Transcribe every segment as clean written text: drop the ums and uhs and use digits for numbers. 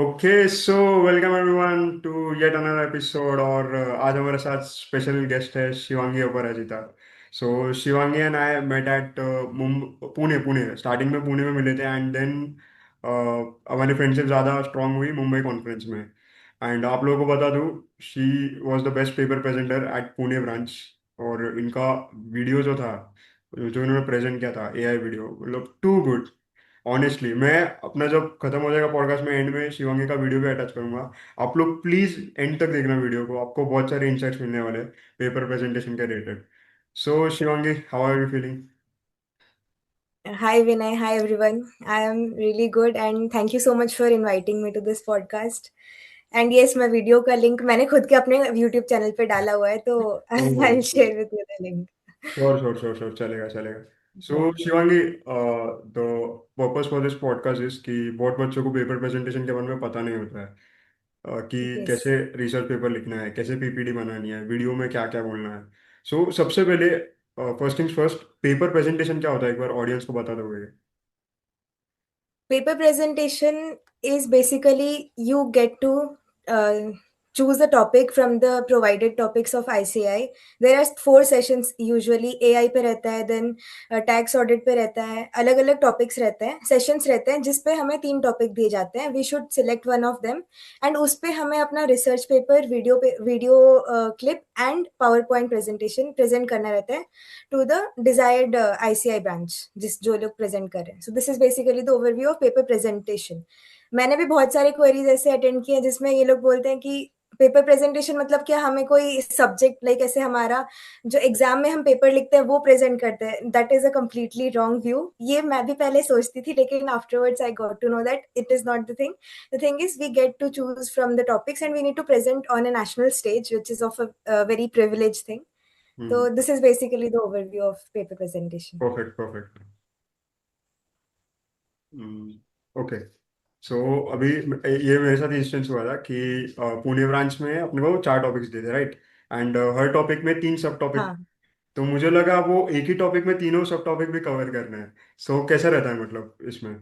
Okay so welcome everyone to yet another episode. और आज हमारे साथ स्पेशल गेस्ट है Shivangi Aparajita. So Shivangi and I met at Pune Pune starting में पुणे में मिले थे एंड देन हमारी फ्रेंडशिप ज़्यादा स्ट्रांग हुई मुंबई कॉन्फ्रेंस में। एंड आप लोगों को बता दूँ, she was the best paper presenter at Pune branch. और इनका वीडियो जो था, जो इन्होंने प्रेजेंट किया था एआई वीडियो, मतलब टू गुड। ऑनेस्टली मैं अपना जब खत्म हो जाएगा पॉडकास्ट में एंड में शिवांगी का वीडियो भी अटैच करूंगा। आप लोग प्लीज एंड तक देखना वीडियो को, आपको बहुत सारे इंसाइट्स मिलने वाले पेपर प्रेजेंटेशन के related. So Shivangi, how are you feeling? Hi Vinay, hi everyone. I am really good and thank you so much for inviting me to this podcast. And yes, मैं video का link मैंने खुद के अपने YouTube channel पे डाला हुआ है तो I'll share with you the link. Sure sure sure sure, चलेगा चलेगा। So Shivangi, the purpose for this podcast is कि बहुत बच्चों को पेपर प्रेजेंटेशन के बारे में पता नहीं होता है। कि Yes. कैसे रिसर्च पेपर लिखना है, कैसे पीपीटी बनानी है, वीडियो में क्या क्या बोलना है। सो सबसे पहले first things first, paper presentation क्या होता है एक बार ऑडियंस को बता दोगे? Paper presentation is basically you get to choose a topic from the provided topics of ICI. There are four sessions usually. AI पे रहता है, then टैक्स ऑडिट पे रहता है, अलग अलग टॉपिक्स रहते हैं, सेशंस रहते हैं जिसपे हमें तीन टॉपिक दिए जाते हैं. We should select one of them and उस पे हमें अपना research paper, video clip and PowerPoint presentation present करना रहता है to the desired ICI branch जिस जो लोग प्रेजेंट कर रहे हैं. So this is basically the overview of paper presentation. मैंने भी बहुत सारे क्वेरीज ऐसे अटेंड किए हैं जिसमें ये लोग बोलते हैं कि पेपर प्रेजेंटेशन मतलब क्या, हमें कोई सब्जेक्ट लाइक ऐसे हमारा जो एग्जाम में हम पेपर लिखते हैं वो प्रेजेंट करते हैं. That is a completely wrong view. ये मैं भी पहले सोचती थी लेकिन afterwards I got to know that it is not the thing. The thing is we get to choose from the topics and we need to present on a national stage which is of a very privilege thing. Hmm. So this is basically the overview of paper presentation. Perfect perfect. Okay. So अभी ये मेरे साथ instance हुआ था कि Pune branch में अपने को चार टॉपिक्स दिए थे, राइट? एंड हर टॉपिक में तीन सब टॉपिक। हाँ. तो मुझे लगा वो एक ही टॉपिक में तीनों सब टॉपिक भी कवर करना है। सो कैसा रहता है मतलब इसमें?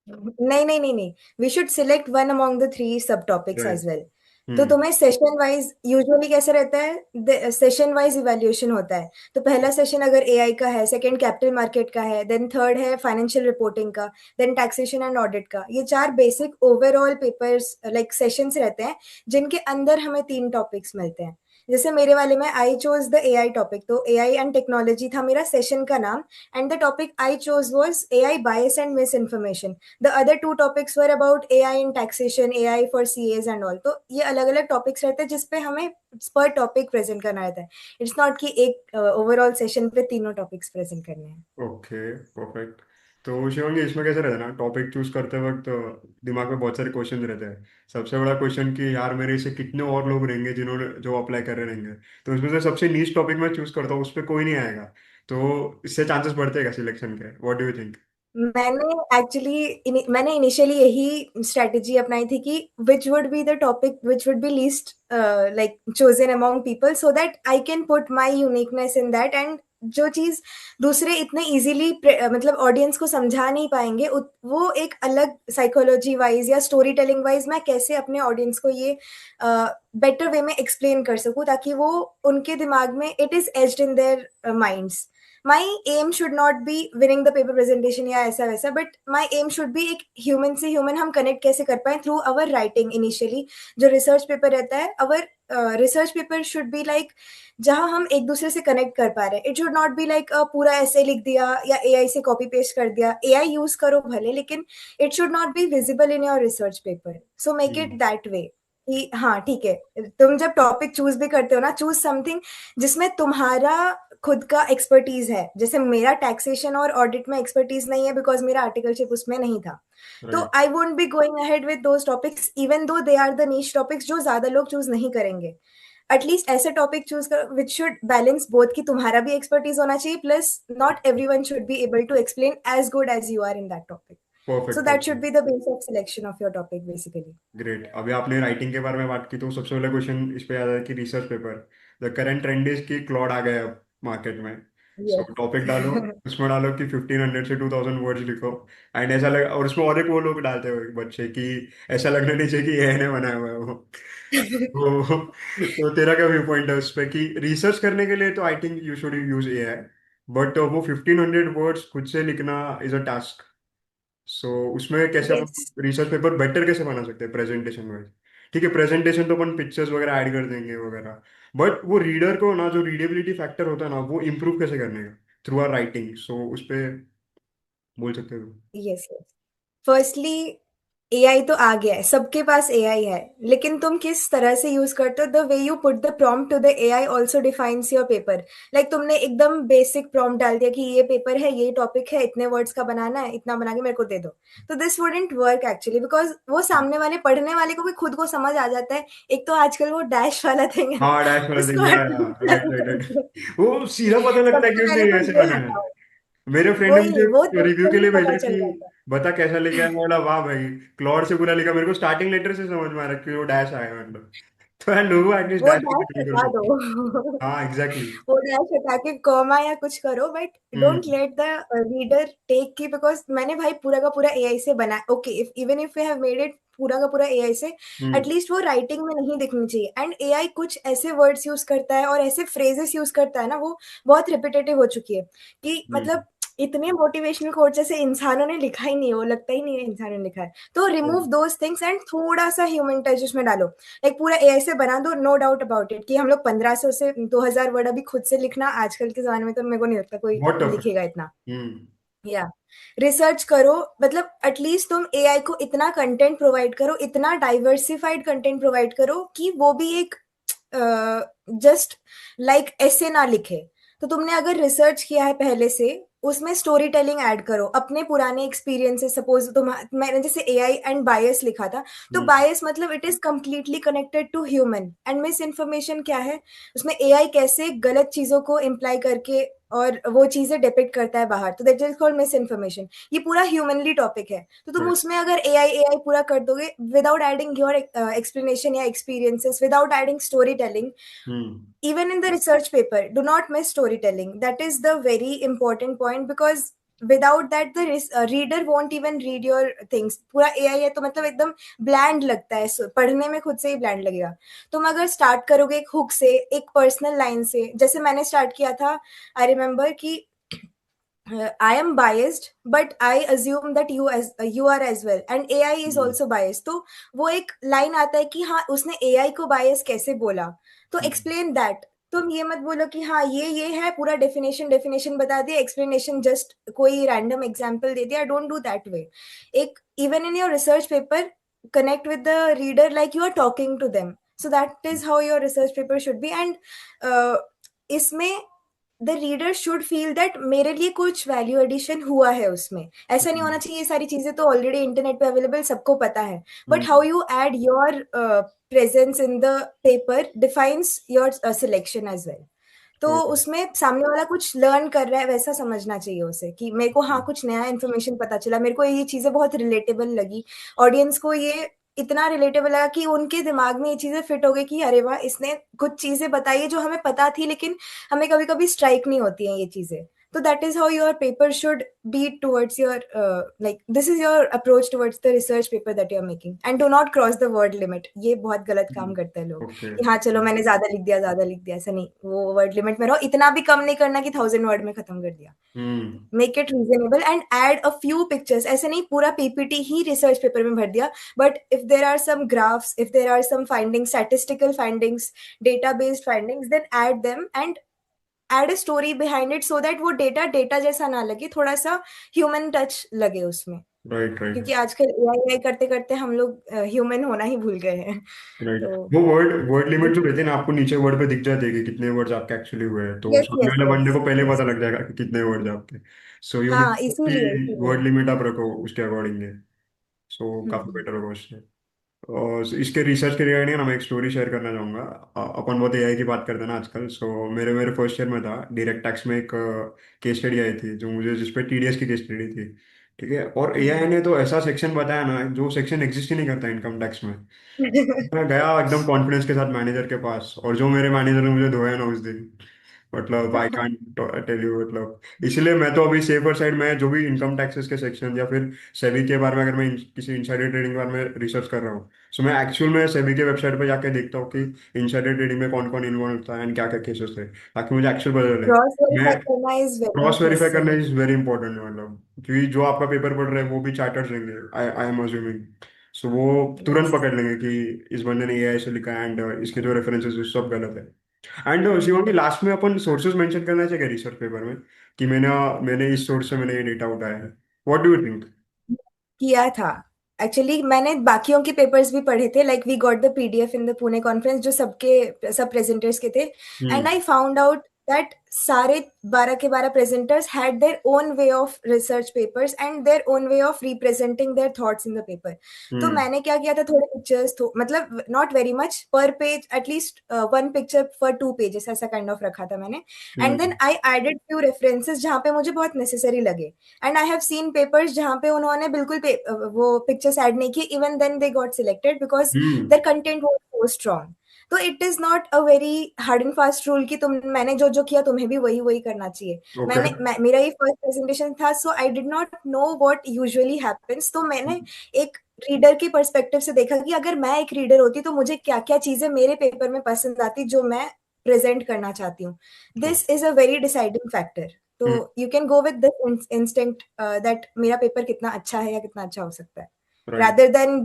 नहीं नहीं नहीं नहीं. We should select one among the three sub topics right. As well. तो हम्म। तुम्हें सेशन वाइज यूजुअली कैसे रहता है, सेशन वाइज इवैल्यूएशन होता है. तो पहला सेशन अगर एआई का है, सेकंड कैपिटल मार्केट का है, देन थर्ड है फाइनेंशियल रिपोर्टिंग का, देन टैक्सेशन एंड ऑडिट का. ये चार basic overall papers like sessions रहते हैं जिनके अंदर हमें तीन टॉपिक्स मिलते हैं. जैसे मेरे वाले में I chose the AI topic, तो एआई एंड टेक्नोलॉजी था मेरा सेशन का नाम. And the topic I chose was AI bias and miss information. The other two topics were about AI in taxation, AI for CAs and all. तो ये अलग अलग topics रहते हैं जिसपे हमें पर टॉपिक प्रेजेंट करना रहता है. इट्स नॉट कि एक ओवरऑल सेशन पे तीनों टॉपिक्स प्रेजेंट करने हैं. Okay perfect. तो शिवांगी, इसमें कैसे रहता है ना, टॉपिक चूज करते वक्त दिमाग में बहुत सारे क्वेश्चन रहते हैं। सबसे बड़ा क्वेश्चन कि यार मेरे से कितने और लोग रहेंगे जिन्होंने जो अप्लाई कर रहे रहेंगे। तो इसमें से सबसे नीच टॉपिक मैं चूज करता हूँ, उस पर कोई नहीं आएगा। तो इससे चांसेस बढ़ते हैं सिलेक्शन के? What do you think? मैंने इनिशियली यही स्ट्रेटेजी अपनाई थी कि which would be the topic which would be least like chosen among people so that I can put my uniqueness in that. And जो चीज दूसरे इतने इजीली मतलब ऑडियंस को समझा नहीं पाएंगे वो एक अलग साइकोलॉजी वाइज या स्टोरी टेलिंग वाइज मैं कैसे अपने ऑडियंस को ये बेटर वे में एक्सप्लेन कर सकूं ताकि वो उनके दिमाग में it is etched in their minds. My aim should not be winning the paper presentation या ऐसा वैसा, but my aim should be एक ह्यूमन से ह्यूमन हम कनेक्ट कैसे कर पाए थ्रू अवर राइटिंग. इनिशियली जो रिसर्च पेपर रहता है, our research paper should be like जहां हम एक दूसरे से कनेक्ट कर पा रहे हैं. It should not be like पूरा ऐसे लिख दिया या एआई से कॉपी पेस्ट कर दिया. एआई यूज करो भले, लेकिन it should not be visible in your research paper. So make it that way कि हाँ ठीक है, तुम जब टॉपिक चूज भी करते हो ना, चूज समथिंग जिसमें तुम्हारा खुद का एक्सपर्टीज है. जैसे मेरा टैक्सेशन और ऑडिट में एक्सपर्टीज नहीं है बिकॉज मेरा आर्टिकलशिप उसमें नहीं था. तो right. I won't be going ahead with those topics even though they are the niche topics जो ज्यादा लोग चूज नहीं करेंगे. एटलीस्ट ऐसे टॉपिक चूज करो विच शुड बैलेंस बोथ कि तुम्हारा भी एक्सपर्टीज होना चाहिए plus not everyone should be able to explain as good as you are in that topic. So perfect that should perfect. be the base of selection of your topic basically. Great. अभी आपने writing के बारे में बात की तो सबसे पहला क्वेश्चन इस पे आता है कि research paper, the current trend is कि क्लॉड आ गया है मार्केट में। So yes. टॉपिक डालो, उसमें डालो कि 1500 से 2000 वर्ड्स लिखो। एंड ऐसा लग, और उसमें और एक वो लोग डालते हुए बच्चे कि ऐसा लगना नहीं चाहिए कि एआई ने बनाया हुआ है वो। तो तेरा क्या व्यू पॉइंट है उस पे कि रिसर्च करने के लिए तो I think you should use AI, but वो 1500 वर्ड्स खुद से लिखना इज अ टास्क। सो उसमें कैसे यस। अपन रिसर्च पेपर बेटर कैसे बना सकते हैं प्रेजेंटेशन वाइज? ठीक है, प्रेजेंटेशन तो अपन पिक्चर्स वगैरह ऐड कर देंगे वगैरह, बट वो रीडर को ना, जो रीडेबिलिटी फैक्टर होता है ना, वो इम्प्रूव कैसे करने का थ्रू आर राइटिंग, सो उस पे बोल सकते हो? यस। फर्स्टली एआई तो आ गया है, सबके पास एआई है, लेकिन तुम किस तरह से यूज करते हो, the way you put the prompt to the AI also defines your paper. Like तुमने एकदम बेसिक प्रॉम्प्ट डाल दिया कि ये पेपर है, ये टॉपिक है, इतने वर्ड्स का बनाना है, इतना बना के मेरे को दे दो, तो this wouldn't work actually, because वो सामने वाले पढ़ने वाले को भी खुद को समझ आ जाता है। एक तो आजकल वो डैश वाला थिंग है, हाँ, डैश वाला उसको थिंग, या राइट राइट राइट। हटाओ। वो सीधा पता लगता है सबसे कि पहले उसने तो ऐसे ये बनाया है। हटाओ। मेरे फ्रेंड ने वही वो मुझे रिव्यू देखते के ही लिए पता भेजा चल कि जाता है। बता कैसा लिखा है, मैं बोला वाह भाई, क्लॉड से पूरा लिखा, मेरे को स्टार्टिंग लेटर से समझ में आ रहा है कि वो डैश आया है, मतलब। तो यार लोगों एटलीस्ट वो डैश की डैश तो कर हटा सकते हैं। दो। हाँ एग्जैक्टली। वो डैश हटा के कॉमा या कुछ करो, but don't hmm let the reader take key, because मैंने भाई पूरा का पूरा एआई से बना, okay if even if we have made it पूरा का पूरा एआई से, हम्म एटलीस्ट वो राइटिंग में नहीं दिखनी चाहिए। एंड एआई कुछ ऐसे वर्ड्स यूज करता है और ऐसे फ्रेजेस यूज करता है ना, वो बहुत रिपीटेटिव हो चुकी है कि हम्म मतलब इतने मोटिवेशनल कोट जैसे इंसानों ने लिखा ही नहीं है, वो लगता ही नहीं है इंसानों ने लिखा है। तो रिमूव दोज थिंग्स एंड थोड़ा सा ह्यूमन टच उसमें डालो। एक पूरा एआई से बना दो, नो डाउट अबाउट इट कि हम लोग 1500 से 2000 वर्ड अभी खुद से लिखना आजकल के जमाने में तो मेरे को नहीं लगता कोई बहुत टफ है। लिखेगा इतना। हम्म या रिसर्च करो, मतलब एटलीस्ट तुम एआई को इतना कंटेंट प्रोवाइड करो, इतना डाइवर्सिफाइड कंटेंट प्रोवाइड करो कि वो भी एक जस्ट लाइक ऐसे ना लिखे। तो तुमने अगर रिसर्च किया है पहले से, उसमें स्टोरी टेलिंग ऐड करो, अपने पुराने एक्सपीरियंसेस, सपोज तुम, मैंने जैसे एआई एंड बायस लिखा था, तो हम्म बायस मतलब it is completely connected to human, and misinformation क्या है, उसमें एआई कैसे गलत चीजों को इम्प्लाई करके और वो चीजें डिपिक्ट करता है बाहर, तो that is called miss information. ये पूरा ह्यूमनली टॉपिक है, तो तुम राइट। उसमें अगर एआई एआई पूरा कर दोगे विदाउट एडिंग योर एक्सप्लेनेशन या experiences, without adding story telling, hmm even in the research paper, do not miss storytelling. That is the very important point, because without that the reader won't even read your things. पूरा AI है तो मतलब एकदम bland लगता है, पढ़ने में खुद से ही ब्लैंड लगेगा। तुम अगर स्टार्ट करोगे एक हुक से, एक पर्सनल लाइन से, जैसे मैंने स्टार्ट किया था, आई रिमेम्बर कि I am biased, but I assume that you are as well, and AI is hmm also biased. तो वो एक लाइन आता है कि हाँ उसने AI को bias कैसे बोला, तो हम्म explain that। तुम ये मत बोलो कि हाँ ये है, पूरा डेफिनेशन डेफिनेशन बता दिया, एक्सप्लेनेशन जस्ट कोई रैंडम एग्जांपल दे दिया, डोंट डू दैट वे। एक even in your research paper, connect with the reader like you are talking to them, so that is how your research paper should be। and इसमें the reader should feel that मेरे लिए कुछ value addition हुआ है उसमें। ऐसा नहीं होना चाहिए ये सारी चीजें तो ऑलरेडी इंटरनेट पे अवेलेबल, सबको पता है, but how hmm you add your presence in the paper defines your selection as well. तो उसमें सामने वाला कुछ लर्न कर रहा है वैसा समझना चाहिए उसे, कि मेरे को हाँ कुछ नया इन्फॉर्मेशन पता चला, मेरे को ये चीजें बहुत रिलेटेबल लगी, ऑडियंस को ये इतना रिलेटेबल लगा कि उनके दिमाग में ये चीजें फिट हो गई कि अरे वाह इसने कुछ चीजें बताई है जो हमें पता थी, लेकिन हमें कभी कभी स्ट्राइक नहीं होती हैं ये चीजें। तो that is how your paper should be towards your, like this is your approach towards the research paper that you are making, and do not cross the word limit. ये बहुत गलत काम करते हैं लोग ओके। कि हाँ चलो मैंने ज्यादा लिख दिया, ज्यादा लिख दिया, ऐसा नहीं, वो वर्ड लिमिट में रहो, इतना भी कम नहीं करना कि 1000 वर्ड में खत्म कर दिया। Hmm make it reasonable and add a few pictures, ऐसे नहीं पूरा पीपीटी ही रिसर्च पेपर में भर दिया, but if there are some graphs, if there are some findings, statistical findings, data based findings, then add them and add a story behind it, so that वो data data जैसा ना लगे, थोड़ा सा human touch लगे उसमें। Right right क्योंकि आजकल एआई करते करते हम लोग ह्यूमन होना ही भूल गए हैं। राइट। तो वो वर्ड वर्ड लिमिट जो रहती है ना, आपको नीचे वर्ड पे दिख जाती है कि कितने वर्ड्स आपके एक्चुअली हुए हैं, तो यस सामने यस वाले यस बंदे को पहले यस। पता लग जाएगा कि कितने वर्ड्स आपके। सो यू हाँ नीड इसीलिए कि इसीलिए। वर्ड लिमिट आप रखो उसके अकॉर्डिंगली। सो काफी हम्म। बेटर होगा उससे। और इसके रिसर्च के रिगार्डिंग ना मैं एक स्टोरी शेयर करना चाहूंगा। अपन बहुत एआई की बात करते हैं ना आजकल, सो मेरे मेरे फर्स्ट ईयर में था, डायरेक्ट टैक्स में एक केस स्टडी आई थी जो मुझे, जिस पे टीडीएस की केस स्टडी थी। ठीक है, और एआई ने तो ऐसा सेक्शन बताया ना जो सेक्शन एग्जिस्ट ही नहीं करता इनकम टैक्स में। मैं गया एकदम कॉन्फिडेंस के साथ मैनेजर के पास, और जो मेरे मैनेजर ने मुझे धोया ना उस दिन, मतलब आई कांट टेल यू, मतलब इसलिए मैं तो अभी सेफर साइड में जो भी इनकम टैक्सेस के सेक्शन या फिर सेबी के बारे में, अगर मैं किसी इंसाइडर ट्रेडिंग के बारे में रिसर्च कर रहा हूँ, सो मैं एक्चुअल में सेबी के वेबसाइट पे जाके देखता हूँ कि इंसाइडर ट्रेडिंग में कौन कौन इन्वॉल्व था एंड क्या क्या केसेस थे, ताकि मुझे एक्चुअल पता चले। क्रॉस मैं वेरीफाई करना is very cross much verify करना नेसेसरी। इज वेरी इंपॉर्टेंट, मतलब क्योंकि जो आपका पेपर पढ़ रहे हैं वो भी चार्टर्स लेंगे, आई आई एम अज्यूमिंग। सो वो तुरंत यस। पकड़ लेंगे कि इस बंदे ने एआई से लिखा है एंड इसके जो रेफरेंसेस सब गलत है। एंड शिवांगी, लास्ट में अपन सोर्सेज मेंशन करना चाहिए रिसर्च पेपर में कि मैंने मैंने इस सोर्स से मैंने ये डेटा उठाया है। What do you think? किया था। एक्चुअली मैंने बाकियों के पेपर्स भी पढ़े थे, like we got the PDF in the Pune conference जो सबके सब प्रेजेंटर्स के थे। And hmm. I found out that सारे 12 के 12 presenters had their own way of research papers and their own way of representing their thoughts in the paper. तो hmm. मैंने क्या किया था, थोड़े पिक्चर्स तो मतलब not very much per page, at least one picture for 2 pages ऐसा kind of रखा था मैंने। And then hmm. I added few references जहाँ पे मुझे बहुत नेसेसरी लगे। And I have seen papers जहाँ पे उन्होंने बिल्कुल वो पिक्चर्स ऐड नहीं की, even then they got selected because hmm. Their content was so strong. तो it is not a very hard and fast rule कि तुम मैंने जो जो किया तुम्हें भी वही वही करना चाहिए। ओके। मेरा ही फर्स्ट प्रेजेंटेशन था, so I did not know what usually happens. तो मैंने एक रीडर के पर्सपेक्टिव से देखा कि अगर मैं एक रीडर होती तो मुझे क्या क्या चीजें मेरे पेपर में पसंद आती जो मैं प्रेजेंट करना चाहती हूँ। This is a very deciding factor. तो hmm. You can go with this instinct that मेरा पेपर कितना अच्छा है या कितना अच्छा हो सकता है, right. rather than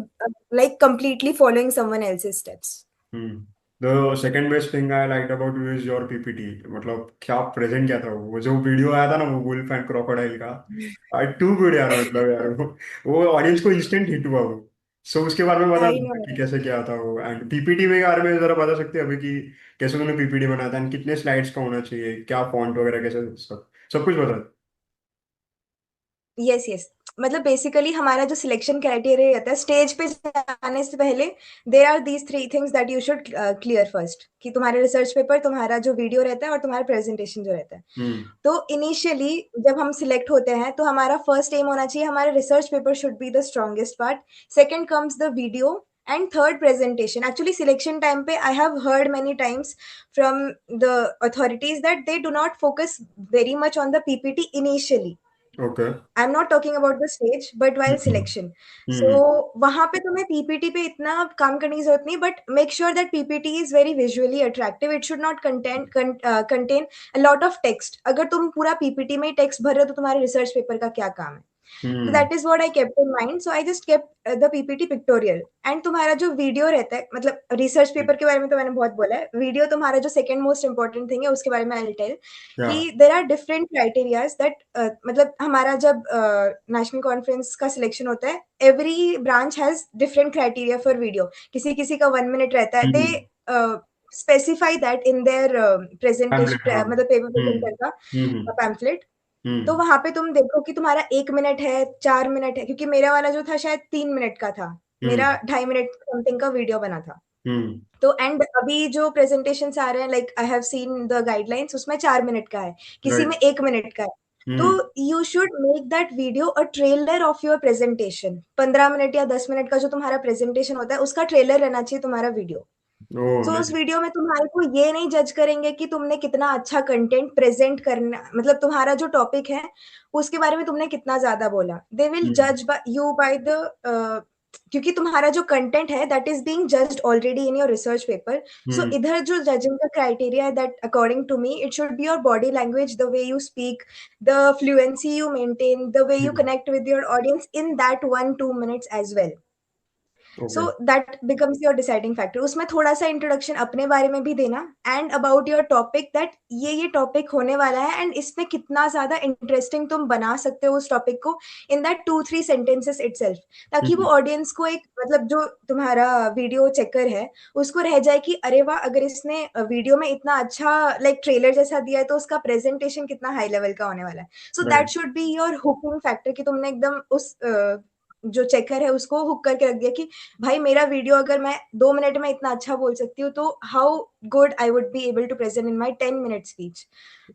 like completely following someone else's steps. Hmm. The second best thing I like about you is your PPT. मतलब क्या प्रेजेंट किया था, वो जो वीडियो आया था ना वो वुल्फ एंड क्रोकोडाइल का, टू गुड यार, मतलब यार वो ऑडियंस को इंस्टेंट हिट हुआ वो। सो उसके बारे में बता I दो कि know. कैसे क्या था वो, एंड पीपीटी में के बारे में जरा बता सकते हैं अभी कि कैसे तूने पीपीटी बनाया था एंड कितने स्लाइड्स का होना चाहिए, क्या फॉन्ट वगैरह कैसे, सब सब कुछ बता दो। Yes yes. मतलब बेसिकली हमारा जो सिलेक्शन क्राइटेरिया रहता है स्टेज पे जाने से पहले, there are these 3 things that you should clear first, कि तुम्हारे रिसर्च पेपर, तुम्हारा जो वीडियो रहता है और तुम्हारा प्रेजेंटेशन जो रहता है। हम्म। तो इनिशियली जब हम सिलेक्ट होते हैं तो हमारा फर्स्ट एम होना चाहिए हमारा research paper should be the strongest part. Second comes the video and third presentation. Actually selection time पे I have heard many times from the authorities that they do not focus very much on the PPT initially. Okay. I am not talking about the stage but while hmm. Selection. So hmm. वहां पे तुम्हें PPT पे इतना काम करने की जरूरत नहीं, but make sure that PPT is very visually attractive. It should not contain a lot of text. अगर तुम पूरा पीपीटी में ही टेक्स्ट भर रहे हो तो तुम्हारे रिसर्च पेपर का क्या काम है। तो hmm. That is what I kept in mind, so I just kept the PPT pictorial. And तुम्हारा जो वीडियो रहता है, मतलब रिसर्च पेपर के बारे में तो मैंने बहुत बोला है, वीडियो तुम्हारा जो सेकंड मोस्ट इंपॉर्टेंट थिंग है उसके बारे में आई विल टेल क्या? कि there are different criterias that, मतलब हमारा जब नेशनल कॉन्फ्रेंस का सिलेक्शन होता है, every branch has different criteria for video. किसी किसी का 1 मिनट रहता है, they hmm. Specify that in their pamphlet, हाँ। प्रेजेंटेशन, मतलब पेपर हम्म। प्रेजेंटर का हम्म। पैम्फलेट। तो हम्म। वहां पे तुम देखो कि तुम्हारा 1 मिनट है, 4 मिनट है, क्योंकि मेरा वाला जो था शायद 3 मिनट का था। मेरा हम्म। 2.5 मिनट समथिंग का वीडियो बना था। हम्म। तो एंड अभी जो प्रेजेंटेशन आ रहे हैं, like I have seen the guidelines, उसमें 4 मिनट का है, किसी में राइट। 1 मिनट का है। तो hmm. You should make that video a trailer of your presentation. 15 minute या 10 मिनट का जो तुम्हारा प्रेजेंटेशन होता है उसका ट्रेलर रहना चाहिए तुम्हारा वीडियो। ओह सो उस नाइस। वीडियो में तुम्हारे को ये नहीं जज करेंगे कि तुमने कितना अच्छा कंटेंट प्रेजेंट करना, मतलब तुम्हारा जो टॉपिक है उसके बारे में तुमने कितना ज्यादा बोला। They will hmm. जज यू बाय द, क्योंकि तुम्हारा जो कंटेंट है that is being judged already in your research paper. So hmm. इधर जो जजिंग का क्राइटेरिया है, that according to me it should be your body language, the way you speak, the fluency you maintain, the way you hmm. Connect with your audience in that 1-2 minutes as well. So okay. That becomes your deciding factor. उसमें थोड़ा सा introduction अपने बारे में भी देना and about your topic, that ये topic होने वाला है एंड इसमें कितना ज्यादा इंटरेस्टिंग तुम बना सकते हो उस टॉपिक को इन दैट 2-3 sentences इटसेल्फ, ताकि वो हम्म। ऑडियंस को एक, मतलब जो तुम्हारा वीडियो चेकर है उसको रह जाए कि अरे वाह, अगर इसने वीडियो में इतना अच्छा लाइक ट्रेलर जैसा दिया है तो उसका प्रेजेंटेशन कितना हाई लेवल का होने वाला है। So that right. Should be your hooking factor, कि तुमने एकदम उस जो चेकर है उसको हुक करके रख दिया कि भाई मेरा वीडियो अगर मैं 2 मिनट में इतना अच्छा बोल सकती हूँ तो how good I would be able to present in my 10 minute speech.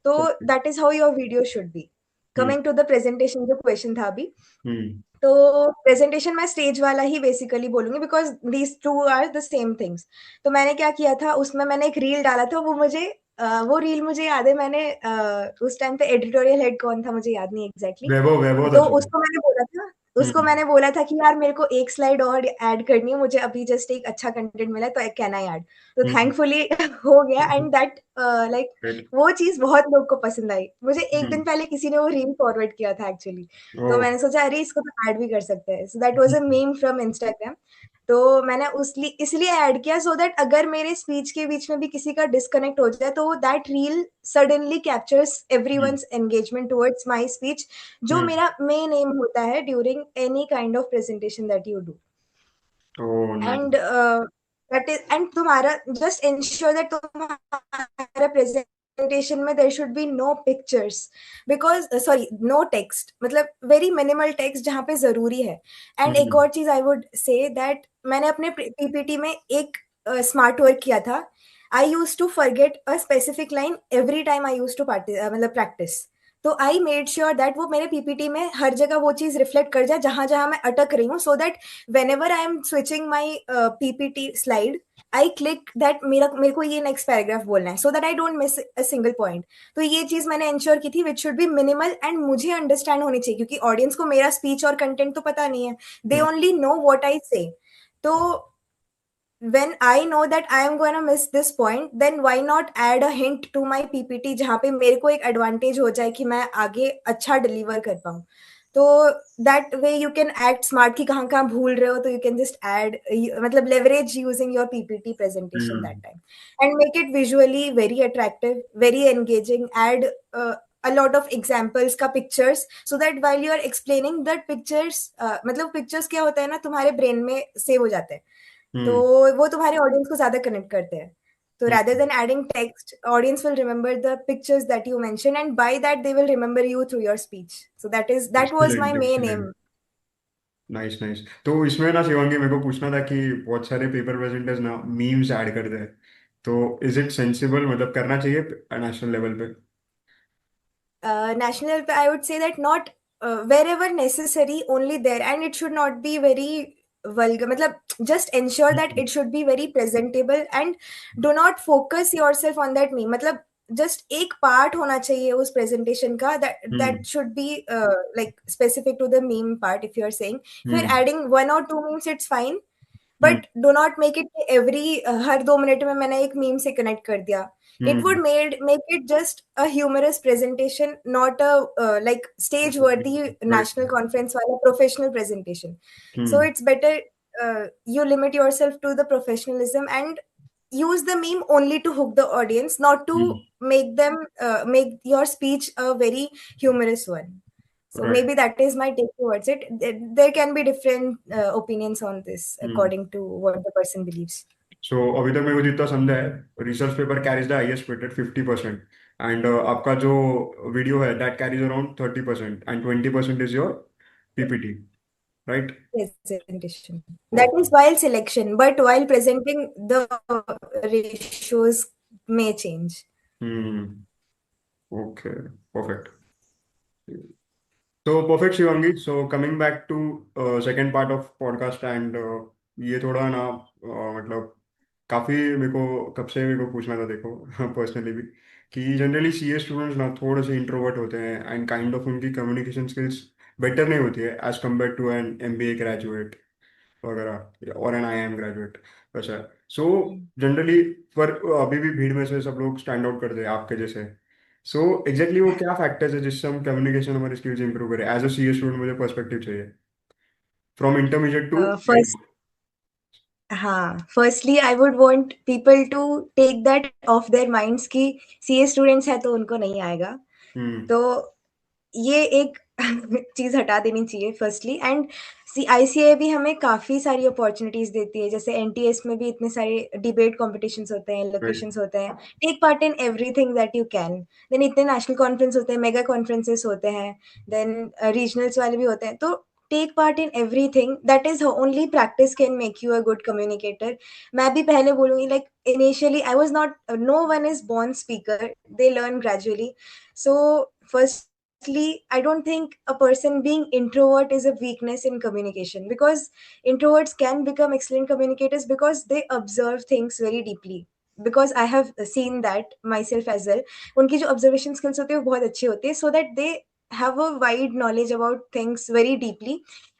तो okay. That is how your video should be. Hmm. Coming to the presentation, जो क्वेश्चन था अभी, हम्म। तो प्रेजेंटेशन मैं स्टेज वाला ही बेसिकली बोलूंगी because these two are the same things. तो मैंने क्या किया था, उसमें मैंने एक रील डाला था, वो मुझे वो रील मुझे याद है, मैंने उस टाइम पे एडिटोरियल हेड कौन था मुझे याद नहीं एग्जैक्टली वैभव वैभव था तो शायद। उसको मैंने बोला था कि यार मेरे को एक स्लाइड और ऐड करनी है, मुझे अभी जस्ट एक अच्छा कंटेंट मिला है, तो कैन आई ऐड? तो हम्म। थैंकफुली हो गया, एंड दैट लाइक Right. वो चीज़ बहुत लोग को पसंद आई। मुझे 1 दिन हम्म। पहले किसी ने वो रील फॉरवर्ड किया था एक्चुअली, ओ। तो मैंने सोचा अरे इसको तो ऐड भी कर सकते हैं। So that was a meme from Instagram. तो मैंने उसलिए इसलिए ऐड किया सो दैट अगर मेरे स्पीच के बीच में भी किसी का डिस्कनेक्ट हो जाए तो that reel suddenly captures hmm. Everyone's engagement towards my speech, जो हम्म। मेरा मेन एम होता है during any kind of presentation that you do. Oh nice. And that is and तुम्हारा जस्ट इंश्योर दैट तुम्हारा presentation में there should be no pictures, because sorry no text, मतलब very minimal text जहाँ पे जरूरी है। एंड एक हम्म। और चीज आई वुड से दैट मैंने अपने पीपीटी में एक स्मार्ट वर्क किया था। I use to forget a specific line every time I use to मतलब प्रैक्टिस। तो आई मेड श्योर दैट वो मेरे पीपीटी में हर जगह वो चीज रिफ्लेक्ट कर जाए जहां जहां मैं अटक रही हूँ, so that whenever I am switching my PPT slide, I click that मेरे को ये नेक्स्ट पैराग्राफ बोलना है, so that I don't miss a single point. तो ये चीज मैंने इंश्योर की थी, which should be minimal and मुझे अंडरस्टैंड होनी चाहिए, क्योंकि ऑडियंस को मेरा स्पीच और कंटेंट तो पता नहीं है, they hmm. Only know what I से। तो when I know that I am going to miss this point, then why not add a hint to my PPT जहाँ पे मेरे को एक एडवांटेज हो जाए कि मैं आगे अच्छा डिलीवर कर पाऊँ। तो that way you can act smart कि कहाँ कहाँ भूल रहे हो, तो यू कैन जस्ट ऐड, मतलब leverage using your PPT presentation that hmm. Time and make it visually very attractive, very engaging. Add a lot of examples का pictures so that while you are explaining that pictures, मतलब pictures क्या होता है ना, तुम्हारे brain में save हो जाते हैं, तो हम्म। वो तुम्हारे ऑडियंस को ज्यादा कनेक्ट करते हैं। तो rather hmm. than adding text, audience will remember the pictures that you mention, and by that they will remember you through your speech. So that was my excellent main excellent. aim. Nice nice. तो इसमें ना शिवांगी मेरे को पूछना था कि बहुत सारे पेपर प्रेजेंटर्स ना मीम्स ऐड करते हैं, तो इज इट सेंसिबल, मतलब करना चाहिए नेशनल लेवल पे? National, I would say that not wherever necessary, only there, and it should not be very vulgar. मतलब just ensure that hmm. it should be very presentable and do not focus yourself on that meme. मतलब just एक part होना चाहिए उस presentation का, that hmm. should be like specific to the meme part. If you're saying, if you're hmm. adding 1 or 2 memes, it's fine, hmm. But do not make it every हर 2 minute में मैंने एक meme से connect कर दिया। It would hmm. Make it just a humorous presentation, not a like stage worthy right. National conference वाला professional presentation. So hmm. It's better you limit yourself to the professionalism and use the meme only to hook the audience, not to hmm. make your speech a very humorous one. So right. maybe that is my take towards it. There can be different opinions on this hmm. according to what the person believes. सो अभी तक मेरे को जितना समझा है, research paper carries the highest weighted 50%, and आपका जो वीडियो है that carries around 30%, and 20% is your PPT, right? Presentation. That is while selection, but while presenting, the ratios may change. Hmm. Okay, perfect. तो perfect Shivangi, so coming back to second part of podcast, and ये थोड़ा ना मतलब काफ़ी मेरे को कब से मेरे को पूछना था, देखो पर्सनली भी, कि जनरली सीए स्टूडेंट्स ना थोड़े से इंट्रोवर्ट होते हैं, एंड काइंड ऑफ उनकी कम्युनिकेशन स्किल्स बेटर नहीं होती है as compare to an MBA graduate वगैरह और एन आईआईएम ग्रेजुएट, वैसा। सो जनरली, पर अभी भी भीड़ में से सब लोग स्टैंड आउट करते हैं आपके जैसे। सो एग्जैक्टली वो क्या फैक्टर्स है जिससे हम कम्युनिकेशन हमारी स्किल्स इंप्रूव करें? एज अ सीए स्टूडेंट मुझे पर्सपेक्टिव चाहिए, फ्रॉम इंटरमीडिएट टू First, हाँ, firstly I would want people to take that off their minds कि सीए स्टूडेंट्स है तो उनको नहीं आएगा। हम्म। तो ये एक चीज हटा देनी चाहिए फर्स्टली। एंड सी आईसीए भी हमें काफी सारी अपॉर्चुनिटीज देती है, जैसे एनटीएस में भी इतने सारे डिबेट कॉम्पिटिशन्स होते हैं, राइट। लोकेशंस होते हैं, take part in everything that you can. Then इतने नेशनल कॉन्फ्रेंस होते हैं, मेगा कॉन्फ्रेंसेस होते हैं, देन रीजनल्स वाले भी होते हैं। तो take part in everything, that is only practice can make you a good communicator. मैं भी पहले बोलूंगी like initially I was not, no one is born speaker, they learn gradually. So firstly, I don't think a person being introvert is a weakness in communication, because introverts can become excellent communicators because they observe things very deeply. Because I have seen that my self as well. उनकी जो observation skills होती है वो बहुत अच्छी होती है, so that they have a wide knowledge about things very deeply,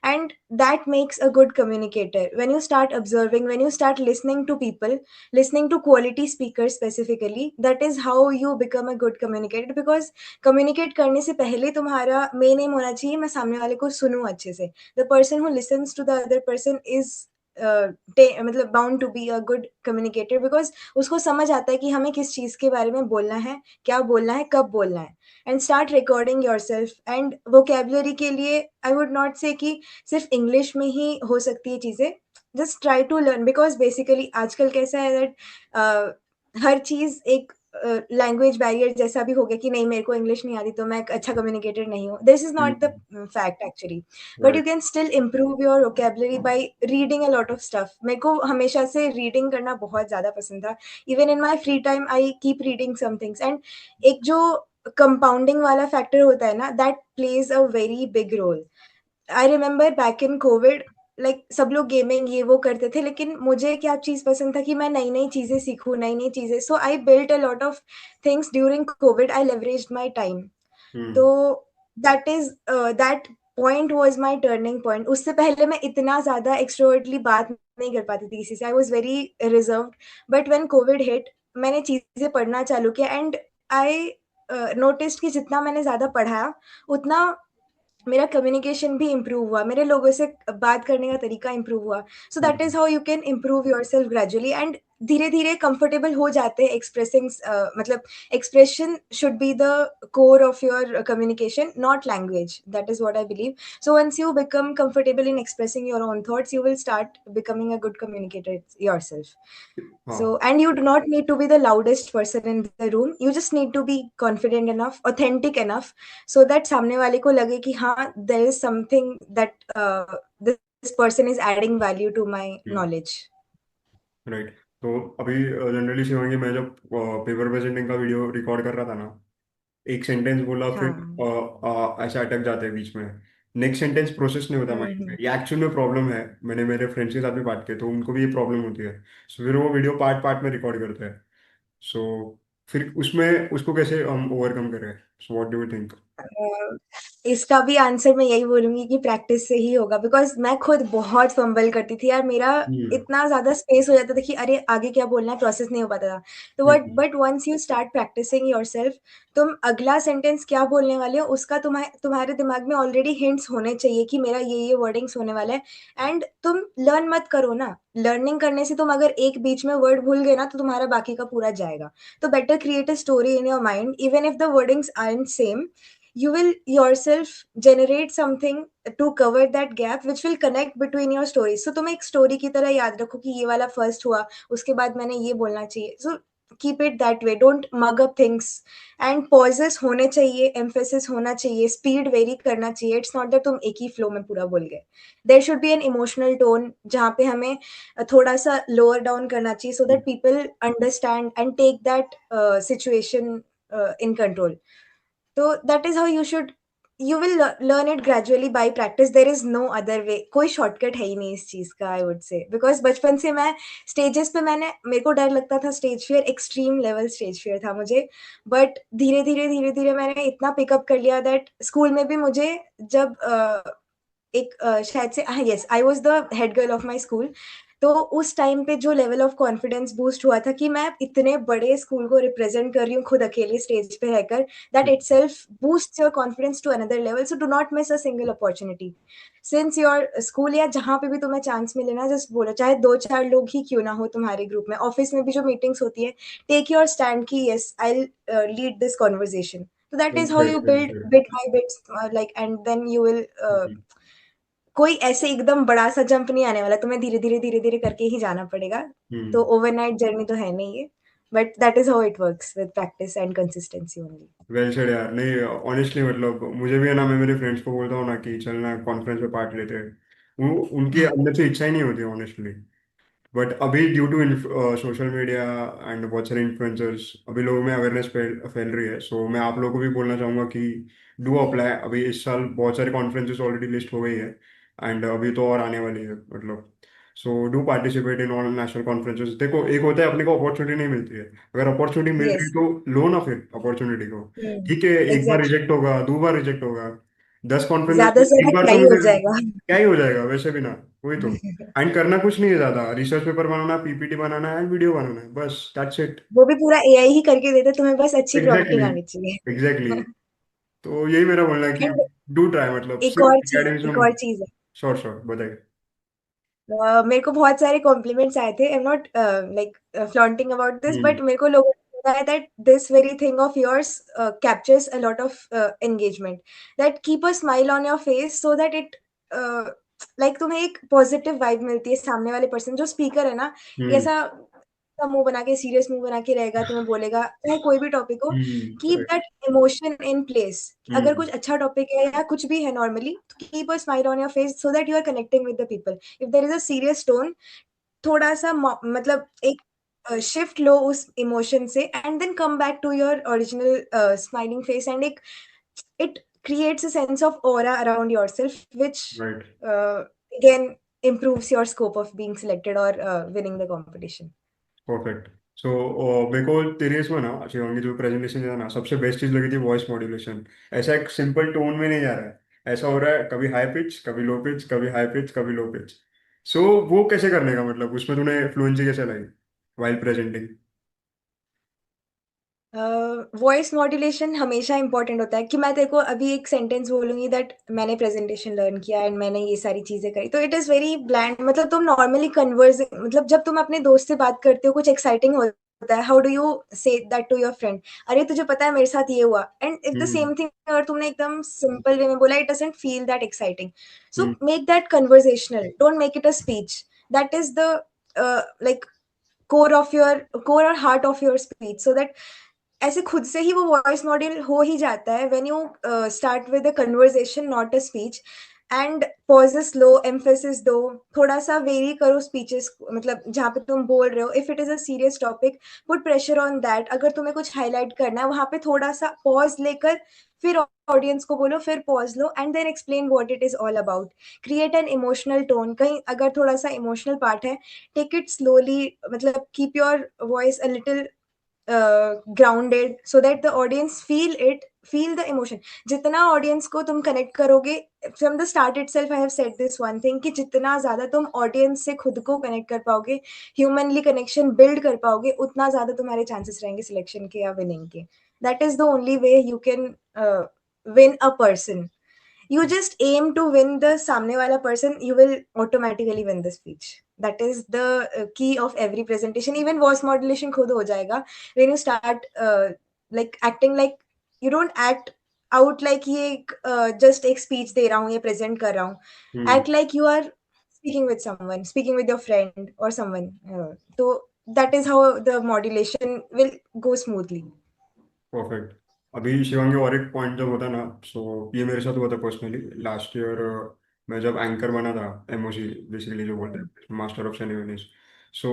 and that makes a good communicator. When you start observing, when you start listening to people, listening to quality speakers specifically, that is how you become a good communicator. Because communicate करने से पहले तुम्हारा main M होना चाहिए मैं सामने वाले को सुनूं अच्छे से. The person who listens to the other person is मतलब bound to be a good communicator, because उसको समझ आता है कि हमें किस चीज के बारे में बोलना है, क्या बोलना है, कब बोलना है. And start recording your self. And vocabulary के लिए आई वुड नॉट से कि सिर्फ इंग्लिश में ही हो सकती है चीजें. Just try to learn, because basically आजकल कैसा है दैट हर चीज एक लैंग्वेज बैरियर जैसा भी हो गया कि नहीं मेरे को इंग्लिश नहीं आती तो मैं एक अच्छा कम्युनिकेटर नहीं हूँ. This is not the hmm. Fact actually. But you right. Can still improve your vocabulary by reading a lot of stuff. मेरे को हमेशा से रीडिंग करना बहुत ज्यादा पसंद था. Even in my free time I keep reading some things. And एक जो कंपाउंडिंग वाला फैक्टर होता है ना, that plays a very big role. I remember back in COVID, like सब लोग गेमिंग ये वो करते थे, लेकिन मुझे क्या चीज पसंद था कि मैं नई नई चीजें सीखूं, नई नई चीजें. So I built a lot of things during Covid. I leveraged my time. तो hmm. That is that point was my turning point. उससे पहले मैं इतना ज्यादा एक्सट्रोवर्टली बात नहीं कर पाती थी किसी से. I was very reserved. But when Covid hit, मैंने चीजें पढ़ना चालू किया. एंड आई नोटिस्ड कि जितना मैंने ज्यादा पढ़ा उतना मेरा कम्युनिकेशन भी इम्प्रूव हुआ, मेरे लोगों से बात करने का तरीका इम्प्रूव हुआ. So that is hmm. How you can improve your self gradually. And धीरे धीरे कंफर्टेबल हो जाते हैं एक्सप्रेसिंग, मतलब expression should be the core of your communication, not language. That is what I believe. So once you become comfortable in expressing your own thoughts, you will start becoming a good communicator yourself. हाँ। So, and you do not need to be the loudest person in the room. You just need to be confident enough, authentic enough, so that सामने वाले को लगे कि हाँ, there is something that this person is adding value to my knowledge. Right. तो अभी generally Shivangi, मैं जब पेपर प्रेजेंटिंग का वीडियो रिकॉर्ड कर रहा था ना, एक सेंटेंस बोला फिर हाँ. ऐसे अटक जाते हैं बीच में, नेक्स्ट सेंटेंस प्रोसेस नहीं होता माइंड में, ये एक्चुअल में प्रॉब्लम है। मैंने मेरे फ्रेंड्स के साथ भी बात किया तो उनको भी ये प्रॉब्लम होती है। सो फिर वो वीडियो पार्ट पार्ट में रिकॉर्ड करते हैं। सो फिर उसमें उसको कैसे हम ओवरकम करें? So what do you think? Uh, इसका भी आंसर मैं यही बोलूंगी कि प्रैक्टिस से ही होगा. बिकॉज मैं खुद बहुत फंबल करती थी यार. मेरा हम्म। इतना ज्यादा स्पेस हो जाता था कि अरे आगे क्या बोलना है, प्रोसेस नहीं हो पाता था. तो what hmm. But once you start practicing yourself, तुम अगला सेंटेंस क्या बोलने वाले हो उसका तुम्हारे दिमाग में ऑलरेडी हिंट्स होने चाहिए कि मेरा ये वर्डिंग्स होने वाला है. एंड तुम लर्न मत करो ना. लर्निंग करने से तुम अगर एक बीच में वर्ड भूल गए ना तो तुम्हारा बाकी का पूरा जाएगा. तो better create a story in your mind even if the wordings are same. You will yourself generate something to cover that gap which will connect between your stories. So तुम एक स्टोरी की तरह याद रखो कि ये वाला फर्स्ट हुआ, उसके बाद मैंने ये बोलना चाहिए. So keep it that way. Don't mug up things. And pauses होने चाहिए, emphasis होना चाहिए, speed vary करना चाहिए. It's not that तुम एक ही flow में पूरा बोल गए. There should be an emotional tone जहाँ पे हमें थोड़ा सा lower down करना चाहिए so that people understand and take that situation in control. तो that is how you should. You will learn it gradually by practice. There is no other way. कोई shortcut है ही नहीं इस चीज का, आई वुड से. बिकॉज बचपन से मैं स्टेजेस पे, मेरे को डर लगता था stage fear, extreme level stage fear था मुझे. बट धीरे धीरे मैंने इतना पिकअप कर लिया दैट स्कूल में भी मुझे जब एक शायद से, हाँ yes, I was the head girl of my school. तो उस टाइम पे जो लेवल ऑफ कॉन्फिडेंस बूस्ट हुआ था कि मैं इतने बड़े स्कूल को रिप्रेजेंट कर रही हूँ खुद अकेले स्टेज पे रहकर, that it self boost your confidence to another level. So do not miss a single opportunity. Since your school या जहाँ पे भी तुम्हें चांस मिले ना, जस्ट बोलो. चाहे दो चार लोग ही क्यों ना हो तुम्हारे ग्रुप में, ऑफिस में भी जो मीटिंग्स होती है, टेक योर स्टैंड की yes I lead this conversation. So that is how well you well build said. bit by bit, like, and then you will कोई ऐसे एकदम बड़ा सा जंप नहीं आने वाला. तुम्हें धीरे धीरे करके ही जाना पड़ेगा. तो हम्म। ओवरनाइट जर्नी तो है नहीं ये. But that is how it works with practice and consistency only. Well said यार। नहीं, ऑनेस्टली मतलब मुझे भी है ना, मैं मेरे फ्रेंड्स को बोलता हूँ ना कि चल ना कॉन्फ्रेंस में पार्ट लेते हैं, वो उनकी अंदर से इच्छा ही नहीं होती ऑनेस्टली। बट अभी due to social media and बहुत सारे इन्फ्लुएंसर्स, अभी लोगों में अवेयरनेस फैल रही है। सो मैं आप लोगों को भी बोलना चाहूँगा कि डू अप्लाई। अभी इस साल बहुत सारे कॉन्फ्रेंसेस ऑलरेडी लिस्ट हो गई है, एंड अभी तो और आने वाली है मतलब। So do participate in all national conferences. देखो, एक होता है अपने को अपॉर्चुनिटी नहीं मिलती है, अगर अपॉर्चुनिटी मिल रही है यस। तो लो ना फिर अपॉर्चुनिटी को। ठीक है, एक बार एग्जैक्टली। रिजेक्ट होगा, 2 बार रिजेक्ट होगा, 10 कॉन्फ्रेंसेस ज्यादा में से ज्यादा एक बार क्या तो ही हो मुझे जाएगा। क्या ही हो जाएगा वैसे भी ना। वही तो। एंड करना कुछ नहीं है ज्यादा, रिसर्च पेपर बनाना, पीपीटी बनाना है, वीडियो बनाना है, बस दैट्स इट। वो भी पूरा एआई ही करके देते, तुम्हें बस अच्छी प्रॉम्प्टिंग एग्जैक्टली, आनी चाहिए। एग्जैक्टली। तो यही मेरा बोलना है कि एंड डू ट्राई, मतलब एक सिर्फ और चीज, एक एकेडमिज्म। और चीज है। शॉर्ट शॉर्ट बताइए। मेरे को बहुत सारे कॉम्प्लीमेंट्स आए थे। आई am not like flaunting about this, hmm. But मेरे को लोगों ने बताया that this very thing of yours captures a lot of engagement, that keep a smile on your face so that it like तुम्हें एक positive vibe मिलती है। सामने वाले पर्सन जो स्पीकर है ना, हम्म। ऐसा मुंह बना के, सीरियस मुंह बना के रहेगा, तुम्हें बोलेगा चाहे कोई भी टॉपिक हो। Keep correct. That emotion in place. अगर हम्म। कुछ अच्छा टॉपिक है या कुछ भी है नॉर्मली, तो keep a smile on your face so that you are connecting with the people. If there is a serious tone, थोड़ा सा मतलब एक शिफ्ट लो उस इमोशन से, and then come back to your original smiling face, and एक it creates a sense of aura around yourself, which right. again improves your scope of being selected or winning the competition. Perfect. So मेरे को तेरे इसमें ना, शिवांगी जो presentation था ना, सबसे बेस्ट चीज लगी थी वॉइस मॉड्यूलेशन। ऐसा एक सिंपल टोन में नहीं जा रहा है, ऐसा हो रहा है कभी हाई पिच, कभी लो पिच, कभी हाई पिच, कभी लो पिच। सो वो कैसे करने का, मतलब उसमें तूने फ्लुएंसी कैसे लाई वाइल प्रेजेंटिंग? वॉइस मॉड्यूलेशन हमेशा इंपॉर्टेंट होता है। कि मैं तेरे को अभी एक सेंटेंस बोलूंगी दैट मैंने प्रेजेंटेशन लर्न किया एंड मैंने ये सारी चीजें करी, तो इट इज वेरी ब्लैंड। मतलब तुम नॉर्मली कन्वर्स, मतलब जब तुम अपने दोस्त से बात करते हो, कुछ एक्साइटिंग होता है, how do you say that to your friend? अरे तुझे पता है मेरे साथ ये हुआ, and if the hmm. Same thing अगर तुमने एकदम सिंपल वे में बोला, it doesn't feel that exciting. So hmm. Make that conversational, don't make it a speech. That is the like core और heart of your speech, so that ऐसे खुद से ही वो वॉइस मॉड्यूल हो ही जाता है when you start with a conversation, not a speech. And pauses लो, एम्फेसिस दो, थोड़ा सा वेरी करो स्पीचेस, मतलब जहाँ पे तुम बोल रहे हो, if it is a serious topic, put pressure on that. अगर तुम्हें कुछ हाईलाइट करना है, वहां पे थोड़ा सा पॉज लेकर फिर ऑडियंस को बोलो, फिर पॉज लो, and then explain what it is all about. Create an emotional tone. कहीं अगर थोड़ा सा इमोशनल पार्ट है, टेक इट स्लोली, मतलब keep your voice a little grounded so that the audience feel the emotion. जितना audience को तुम connect करोगे, from the start itself I have said this one thing, कि जितना ज्यादा तुम ऑडियंस से खुद को कनेक्ट कर पाओगे, ह्यूमनली कनेक्शन बिल्ड कर पाओगे, उतना ज्यादा तुम्हारे चांसेस रहेंगे सिलेक्शन के या विनिंग के। That is the only way you can win a person. You just aim to win the samne wala person, you will automatically win the speech. That is the key of every presentation. Even voice modulation khud ho jayega when you start like acting like, you don't act out like ye just ek speech de raha hu ya present kar raha hu. Hmm. Act like you are speaking with someone, speaking with your friend or someone. So that is how the modulation will go smoothly. Perfect. अभी शिवांगी, और एक point जब होता है ना, सो ये मेरे साथ हुआ था पर्सनली लास्ट ईयर। मैं जब एंकर बना था, एमओसी बेसिकली जो बोलते Hmm. हैं, मास्टर ऑफ सेरेमनीज। सो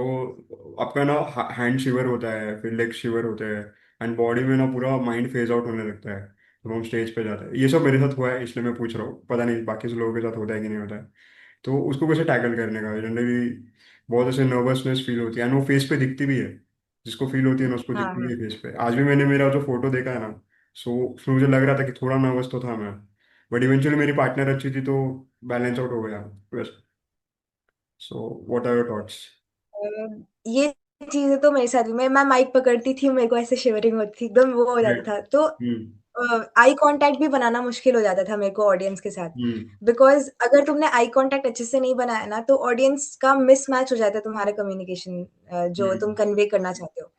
आपका ना हैंड शिवर होता है, फिर लेग शिवर होते हैं, एंड बॉडी में ना पूरा माइंड फेज आउट होने लगता है जब हम स्टेज पे जाते हैं। ये सब मेरे साथ हुआ है, इसलिए मैं पूछ रहा हूँ, पता नहीं बाकी लोगों के साथ होता है कि नहीं होता है। तो उसको कैसे टैकल करने का, जनरली बहुत ऐसे नर्वसनेस फील होती है, एंड वो फेस पे दिखती भी है। जिसको फील होती है ना, उसको हाँ दिखती भी हाँ। है फेस पे। आज भी मैंने मेरा जो फोटो देखा है ना, सो उसमें मुझे लग रहा था कि थोड़ा नर्वस तो था मैं, बट इवेंचुअली मेरी पार्टनर अच्छी थी तो बैलेंस आउट हो गया बस। So what are your thoughts? ये चीजें तो मेरे साथ भी, मैं माइक पकड़ती थी, मेरे को ऐसे शिवरिंग होती थी, एकदम वो हो जाता राइट। था। तो हम्म। आई कांटेक्ट भी बनाना मुश्किल हो जाता था मेरे को ऑडियंस के साथ। हम्म। बिकॉज अगर तुमने आई कांटेक्ट अच्छे से नहीं बनाया ना, तो ऑडियंस का मिसमैच हो जाता है तुम्हारा कम्युनिकेशन, जो तुम हम्म। कन्वे करना चाहते हो।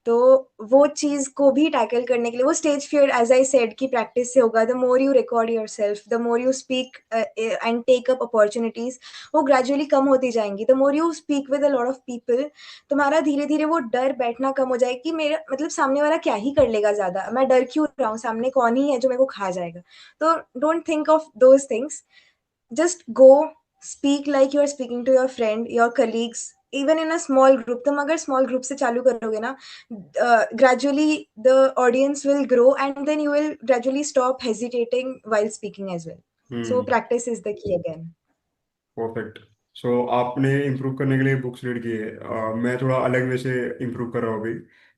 तो वो चीज को भी टैकल करने के लिए, वो stage fear as I said की प्रैक्टिस से होगा। The more you record your self, the more you speak and take up opportunities, वो ग्रेजुअली कम होती जाएंगी। The more you speak with a lot of people, तुम्हारा धीरे धीरे वो डर बैठना कम हो जाएगा कि मेरा मतलब सामने वाला क्या ही कर लेगा, ज्यादा मैं डर क्यों रहा हूँ, सामने कौन ही है जो मेरे को खा जाएगा। तो don't think of those things, just go, speak like you are speaking to your friend, your colleagues, even in a small group. तुम अगर small group से चालू करोगे ना, gradually the audience will grow and then you will gradually stop hesitating while speaking as well. So hmm. practice is the key again. Perfect. So आपने improve करने के लिए बुक्स रीड की है। मैं थोड़ा अलग वे से इम्प्रूव कर रहा हूँ अभी।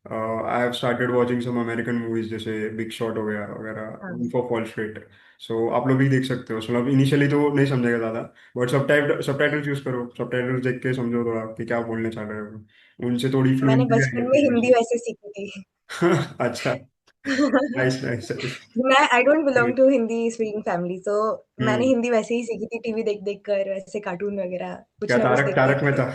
I have started watching some American movies, जैसे बिग शॉट हो गया वगैरह, हाँ, वुल्फ ऑफ वॉल स्ट्रीट। सो आप लोग भी देख सकते हो। मतलब इनिशियली तो नहीं समझेगा ज़्यादा, बट सब टाइटल्स यूज़ करो, सब टाइटल्स देख के समझो थोड़ा कि क्या बोलने चाह रहे हो, उनसे थोड़ी मैंने फ्लुएंसी बचपन में आएगी हिंदी वैसे। वैसे सीखी थी। अच्छा। Nice nice. मैं I don't belong to Hindi speaking family, तो मैंने हम्म। हिंदी वैसे ही सीखी थी, टीवी देख देख कर, वैसे कार्टून वगैरह कुछ क्या ना कुछ तारक देख देख तारक में के। था?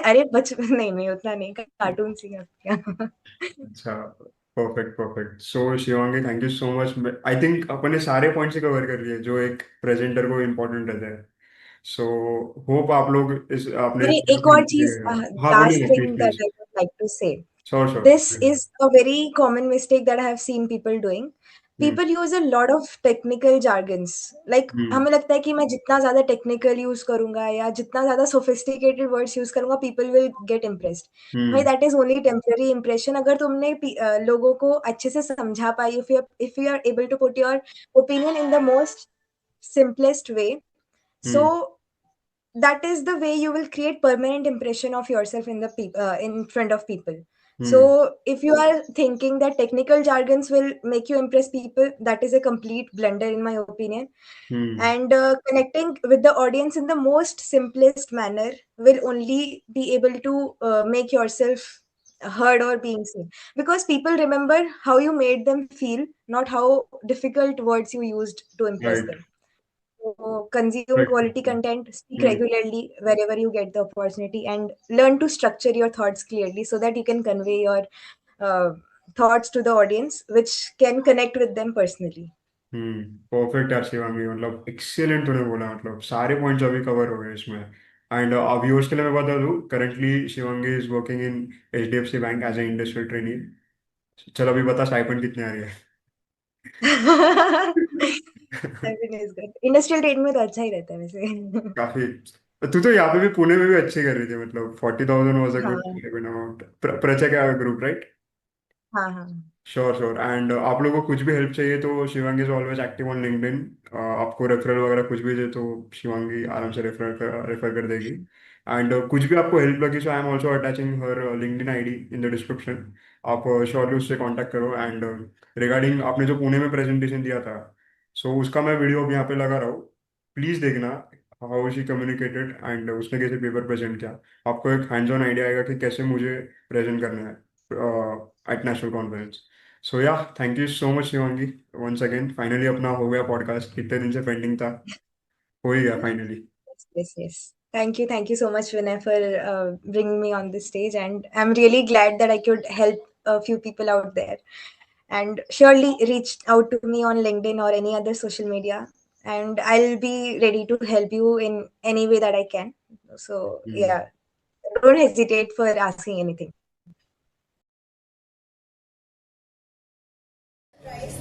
अरे बचपन नहीं नहीं उतना नहीं, कार्टून सी क्या। अच्छा। Perfect perfect. So Shivangi, thank you so much. I think अपन ने सारे पॉइंट्स कवर कर लिए जो एक प्रेजेंटर को इम्पोर्टेंट रहता है। सो होप आप लोग इस आपने अरे एक और चीज, हाँ बोलिए लास्ट ना, please thing that please. I would like to say, sure sure. this is a very common mistake that I have seen people doing. Hmm People use a lot of technical jargons. Like hmm हमें लगता है कि मैं जितना ज्यादा technical use करूंगा या जितना ज्यादा सोफिस्टिकेटेड वर्ड्स यूज करूंगा, पीपल विल गेट इम्प्रेस्ड। भाई hmm that is only temporary impression. अगर तुमने लोगों को अच्छे से समझा पाई, if you are able to put your opinion in the most simplest way, so hmm that is the way you will create permanent impression of yourself in the in front of people. Hmm So if you are thinking that technical jargons will make you impress people, that is a complete blunder in my opinion. Hmm And connecting with the audience in the most simplest manner will only be able to make yourself heard or being seen, because people remember how you made them feel, not how difficult words you used to impress right them. So consume right. quality content, speak hmm regularly wherever you get the opportunity, and learn to structure your thoughts clearly so that you can convey your uh, thoughts to the audience, which can connect with them personally. Perfect यार शिवांगी, मतलब excellent तूने बोला, मतलब सारे points अभी cover हो गए इसमें। एंड व्यूअर्स के लिए मैं बता दूं, currently Shivangi is working in HDFC bank as a industrial trainee. चलो अभी बता स्टाइपेंड कितने आ रही है? Happiness good. इंडस्ट्रियल ट्रेड में तो अच्छा ही रहता है वैसे। काफी। तू तो यहाँ पे भी पुणे में भी अच्छी कर रही थी, मतलब 40,000 वॉज अ गुड हाँ अमाउंट। प्रचा क्या ग्रुप, राइट? हाँ हाँ। Sure sure. एंड आप लोगों को कुछ भी हेल्प चाहिए तो Shivangi is always active on LinkedIn. आपको रेफरल वगैरह कुछ भी दे तो शिवांगी आराम से रेफर कर देगी। एंड कुछ भी आपको हेल्प लगी, so I am also attaching her LinkedIn ID in the description. आप श्योरली उससे कांटेक्ट करो। एंड रिगार्डिंग आपने जो पुणे में प्रेजेंटेशन दिया था, सो उसका मैं वीडियो अभी यहाँ पे लगा रहा हूँ, प्लीज़ देखना। हाउ शी कम्युनिकेटेड एंड उसने कैसे पेपर प्रेजेंट किया, आपको एक हैंड्स ऑन आइडिया आएगा कि कैसे मुझे प्रेजेंट करना है eight national conference. So yeah, thank you so much Shivangi, once again. Finally अपना हो गया पॉडकास्ट, कितने दिन से पेंडिंग था, हो ही गया finally. Yes, yes, yes. Thank you so much, Vinay, for bringing me on this stage, and I'm really glad that I could help a few people out there. And surely reach out to me on LinkedIn or any other social media, and I'll be ready to help you in any way that I can. So yeah, don't hesitate for asking anything.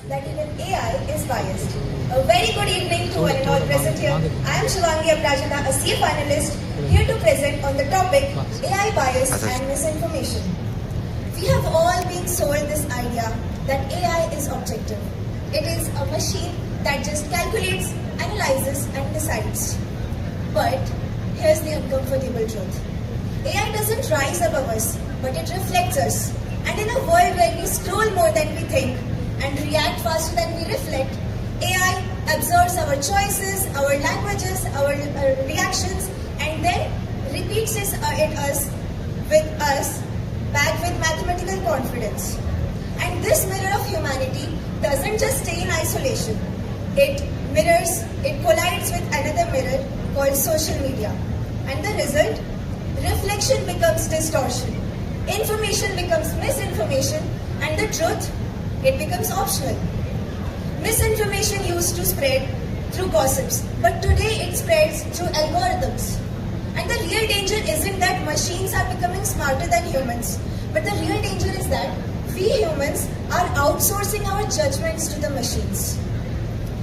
That even AI is biased. A very good evening to one and all present here. I am Shivangi Aprajita, a CA finalist, here to present on the topic AI bias and misinformation. We have all been sold this idea that AI is objective. It is a machine that just calculates, analyzes, and decides. But here's the uncomfortable truth. AI doesn't rise above us, but it reflects us. And in a world where we scroll more than we think and react faster than we reflect, AI absorbs our choices, our languages, our reactions, and then repeats it us back with mathematical confidence. And this mirror of humanity doesn't just stay in isolation. It mirrors, it collides with another mirror called social media. And the result? Reflection becomes distortion. Information becomes misinformation. And the truth? It becomes optional. Misinformation used to spread through gossips, but today it spreads through algorithms. And the real danger isn't that machines are becoming smarter than humans, but the real danger is that we humans are outsourcing our judgments to the machines.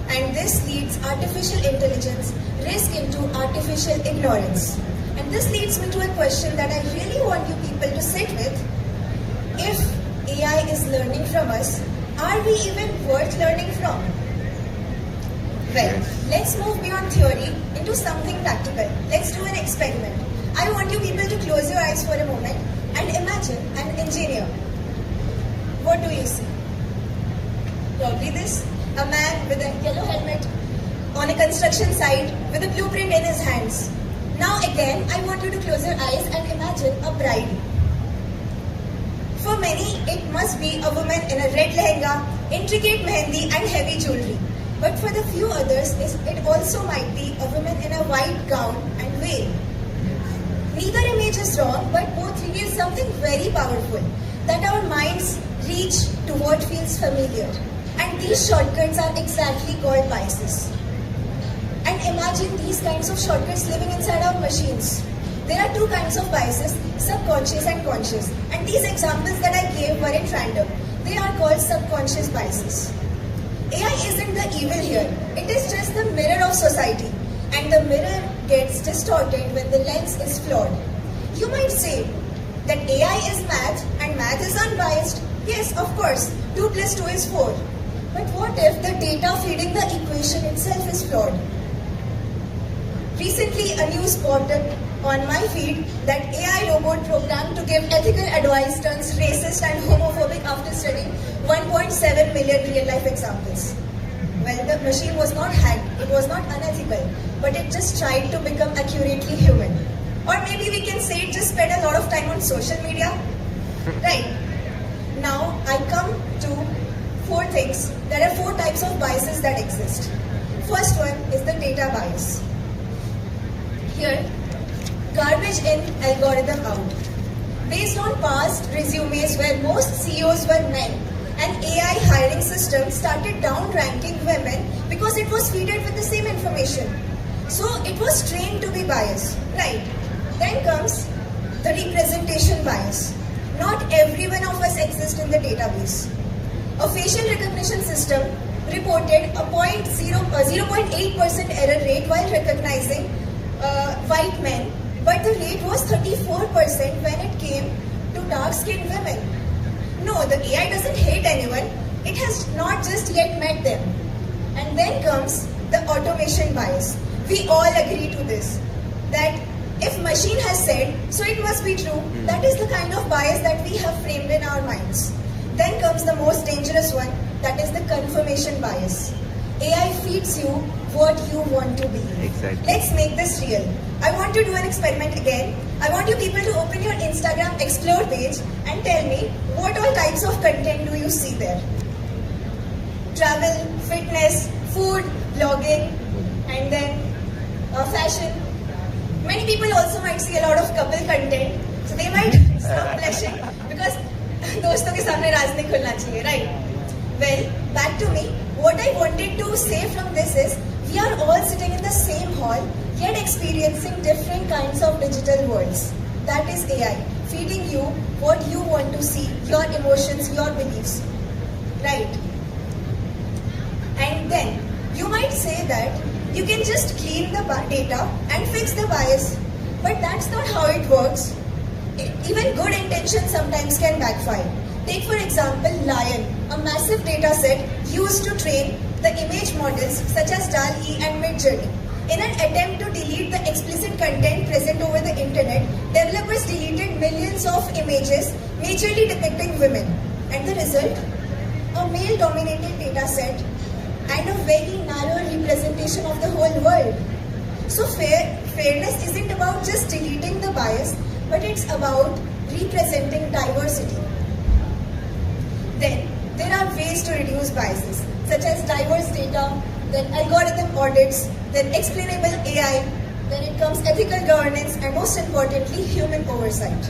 And this leads artificial intelligence risk into artificial ignorance. And this leads me to a question that I really want you people to sit with. If AI is learning from us, are we even worth learning from? Well, let's move beyond theory into something practical. Let's do an experiment. I want you people to close your eyes for a moment and imagine an engineer. What do you see? Probably this. A man with a yellow helmet on a construction site with a blueprint in his hands. Now again, I want you to close your eyes and imagine a bride. For many, it must be a woman in a red lehenga, intricate mehendi and heavy jewelry. But for the few others, it also might be a woman in a white gown and veil. Neither image is wrong, but both reveal something very powerful, that our minds reach to what feels familiar. And these shortcuts are exactly called biases. And imagine these kinds of shortcuts living inside our machines. There are two kinds of biases, subconscious and conscious. And these examples that I gave weren't random. They are called subconscious biases. AI isn't the evil here. It is just the mirror of society. And the mirror gets distorted when the lens is flawed. You might say that AI is math and math is unbiased. Yes, of course, 2 plus 2 is 4. But what if the data feeding the equation itself is flawed? Recently, a news popped up on my feed that AI robot programmed to give ethical advice turns racist and homophobic after studying 1.7 million real-life examples. Well, the machine was not hacked, it was not unethical, but it just tried to become accurately human. Or maybe we can say it just spent a lot of time on social media. Right. Now, I come to 4 things. There are 4 types of biases that exist. First one is the data bias. Here, garbage in, algorithm out. Based on past resumes where most CEOs were men, an AI hiring system started downranking women because it was fed with the same information. So it was trained to be biased, right? Then comes the representation bias. Not every one of us exists in the database. A facial recognition system reported a 0.8% error rate while recognizing white men, but the rate was 34% when it came to dark-skinned women. No, the AI doesn't hate anyone. It has not just yet met them. And then comes the automation bias. We all agree to this, that if machine has said, so it must be true. That is the kind of bias that we have framed in our minds. Then comes the most dangerous one, that is the confirmation bias. AI feeds you what you want to be. Exactly. Let's make this real. I want to do an experiment again. I want you people to open your Instagram Explore page and tell me what all types of content do you see there. Travel, fitness, food, blogging, and then fashion. Many people also might see a lot of couple content, so they might stop blushing because दोस्तों के सामने राज नहीं खुलना चाहिए, right? Well, back to me. What I wanted to say from this is, we are all sitting in the same hall, yet experiencing different kinds of digital worlds. That is AI, feeding you what you want to see, your emotions, your beliefs, right? And then, you might say that you can just clean the data and fix the bias, but that's not how it works. Even good intentions sometimes can backfire. Take for example Lion, a massive data set used to train the image models such as DALL-E and Midjourney. In an attempt to delete the explicit content present over the internet, developers deleted millions of images majorly depicting women. And the result? A male-dominated data set and a very narrow representation of the whole world. So fairness isn't about just deleting the bias, but it's about representing diversity. Then, there are ways to reduce biases, such as diverse data, then algorithm audits, then explainable AI, then it comes ethical governance, and most importantly, human oversight.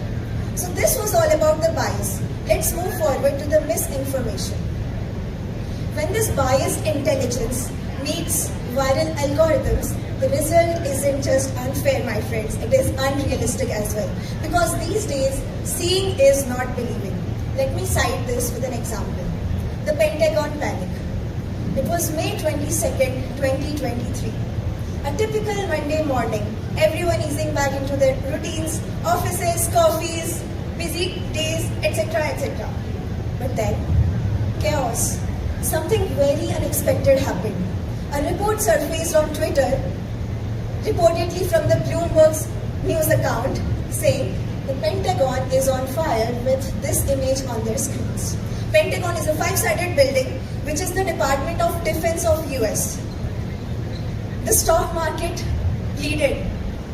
So this was all about the bias. Let's move forward to the misinformation. When this biased intelligence meets viral algorithms, the result isn't just unfair, my friends, it is unrealistic as well. Because these days, seeing is not believing. Let me cite this with an example. The Pentagon panic. It was May 22nd, 2023. A typical Monday morning, everyone easing back into their routines, offices, coffees, busy days, etc., etc. But then, chaos. Something very unexpected happened. A report surfaced on Twitter reportedly from the Bloomberg's news account, saying the Pentagon is on fire with this image on their screens. Pentagon is a 5-sided building which is the Department of Defense of US. The stock market pleaded.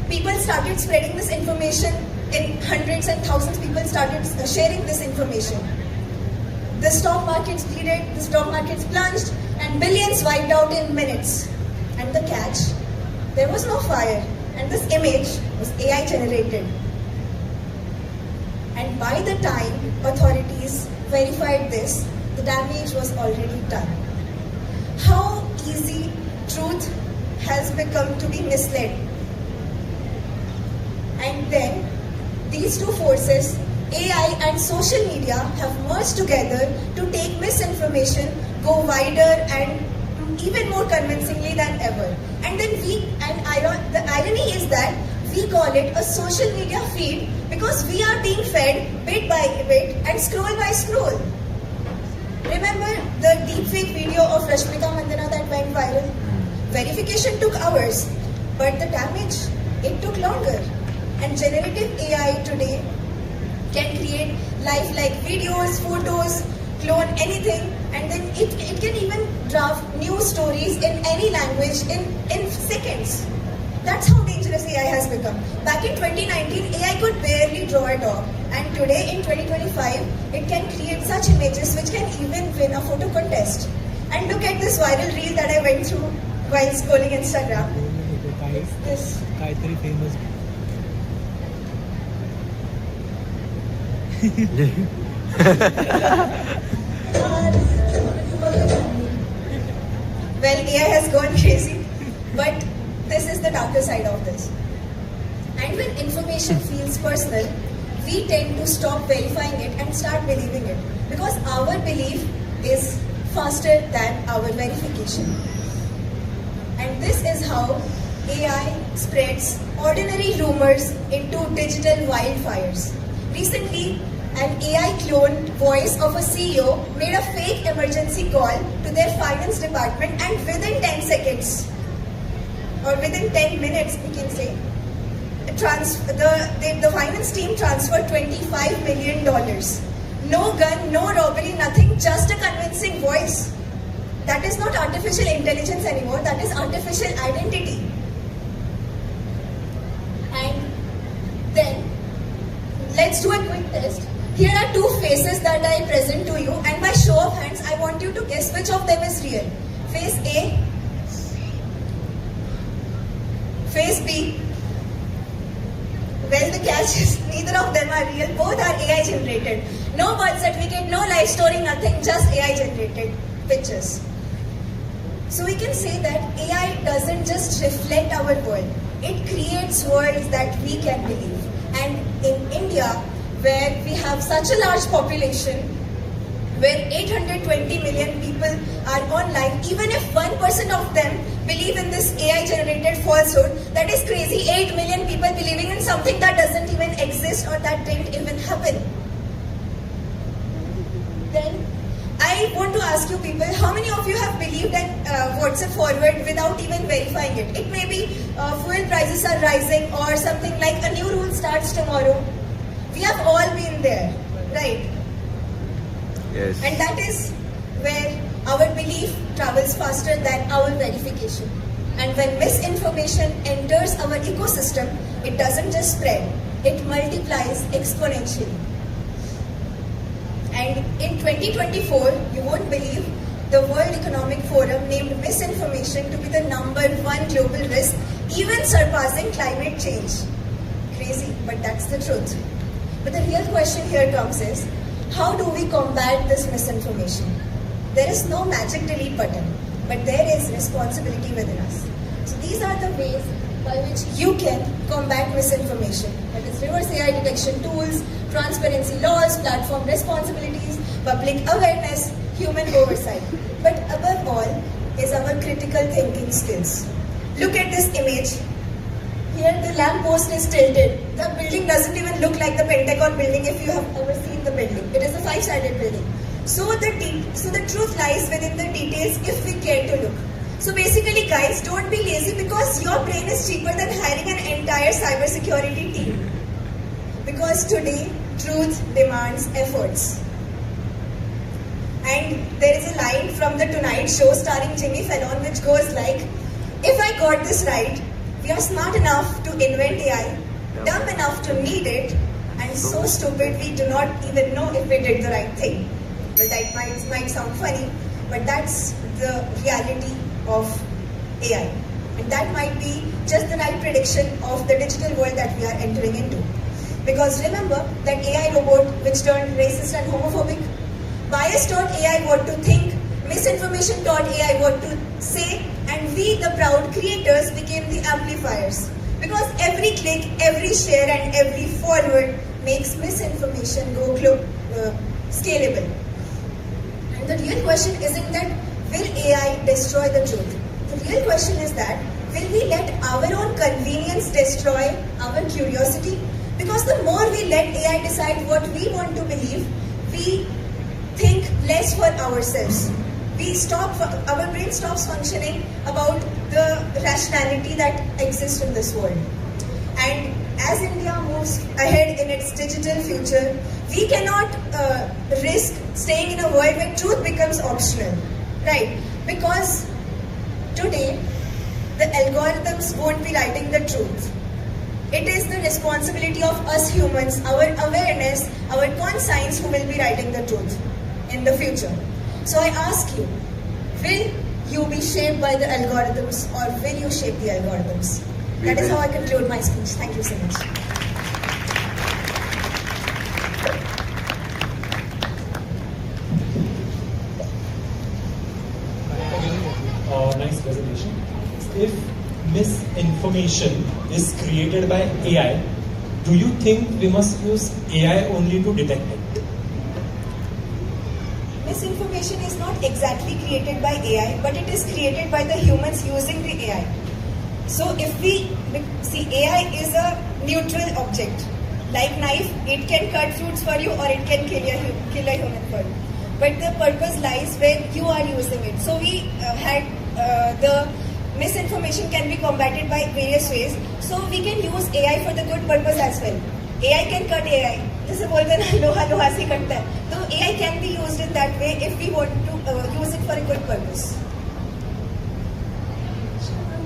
People started spreading this information in hundreds and thousands. People started sharing this information. The stock markets pleaded, the stock markets plunged, and billions wiped out in minutes. And the catch, there was no fire, and this image was AI generated. And by the time authorities verified this, the damage was already done. How easy truth has become to be misled. And then these two forces, AI and social media, have merged together to take misinformation, go wider and even more convincingly than ever. And then the irony is that we call it a social media feed because we are being fed bit by bit and scroll by scroll. Remember the deepfake video of Rashmika Mandanna that went viral? Verification took hours, but the damage, it took longer. And generative AI today can create lifelike videos, photos, clone anything, and then it can even draft new stories in any language in seconds. That's how dangerous AI has become. Back in 2019, AI could barely draw a dog. And today, in 2025, it can create such images which can even win a photo contest. And look at this viral reel that I went through while scrolling Instagram. It's this. Kaitari famous. Well, AI has gone crazy, but this is the darker side of this. And when information feels personal, we tend to stop verifying it and start believing it because our belief is faster than our verification. And this is how AI spreads ordinary rumors into digital wildfires. Recently, an AI-cloned voice of a CEO made a fake emergency call to their finance department, and within 10 seconds, or within 10 minutes, we can say, the finance team transferred $25 million. No gun, no robbery, nothing, just a convincing voice. That is not artificial intelligence anymore, that is artificial identity. And then, let's do a quick test. Here are two faces that I present to you, and by show of hands, I want you to guess which of them is real. Face A, face B. Well, the catch is neither of them are real, both are AI generated. No birth certificate, no life story, nothing, just AI generated pictures. So we can say that AI doesn't just reflect our world, it creates worlds that we can believe. And in India, where we have such a large population, where 820 million people are online, even if 1% of them believe in this AI-generated falsehood, that is crazy. 8 million people believing in something that doesn't even exist or that didn't even happen. Then, I want to ask you people, how many of you have believed in WhatsApp forward without even verifying it? It may be fuel prices are rising or something like a new rule starts tomorrow. We have all been there, right? Yes. And that is where our belief travels faster than our verification. And when misinformation enters our ecosystem, it doesn't just spread, it multiplies exponentially. And in 2024, you won't believe, the World Economic Forum named misinformation to be the #1 global risk, even surpassing climate change. Crazy, but that's the truth. But the real question here comes is, how do we combat this misinformation? There is no magic delete button, but there is responsibility within us. So these are the ways by which you can combat misinformation. That is reverse AI detection tools, transparency laws, platform responsibilities, public awareness, human oversight. But above all is our critical thinking skills. Look at this image. Here the lamppost is tilted. The building doesn't even look like the Pentagon building if you have ever seen the building. It is a 5-sided building. So the truth lies within the details if we care to look. So basically, guys, don't be lazy because your brain is cheaper than hiring an entire cybersecurity team. Because today, truth demands efforts. And there is a line from the Tonight Show starring Jimmy Fallon which goes like, if I got this right, we are smart enough to invent AI, dumb enough to need it, and so stupid we do not even know if we did the right thing. Well, that might sound funny, but that's the reality of AI. And that might be just the right prediction of the digital world that we are entering into. Because remember that AI robot which turned racist and homophobic, bias taught AI what to think, misinformation taught AI what to say, and we, the proud creators, became the amplifiers. Because every click, every share, and every forward makes misinformation go scalable. And the real question isn't that will AI destroy the truth? The real question is that will we let our own convenience destroy our curiosity? Because the more we let AI decide what we want to believe, we think less for ourselves. Our brain stops functioning about the rationality that exists in this world. And as India moves ahead in its digital future, we cannot risk staying in a world where truth becomes optional, right? Because today, the algorithms won't be writing the truth. It is the responsibility of us humans, our awareness, our conscience who will be writing the truth in the future. So I ask you, will you be shaped by the algorithms or will you shape the algorithms? That is how I conclude my speech. Thank you so much. Nice presentation. If misinformation is created by AI, do you think we must use AI only to detect it? Misinformation is not exactly created by AI, but it is created by the humans using the AI. So if we see, AI is a neutral object. Like knife, it can cut fruits for you or it can kill a human for you. But the purpose lies where you are using it. So we had the misinformation can be combated by various ways. So we can use AI for the good purpose as well. AI can cut AI. जैसे बोलते हैं ना लोहा लोहा से कटता है. तो AI can be used in that way if we want to use it for a good purpose.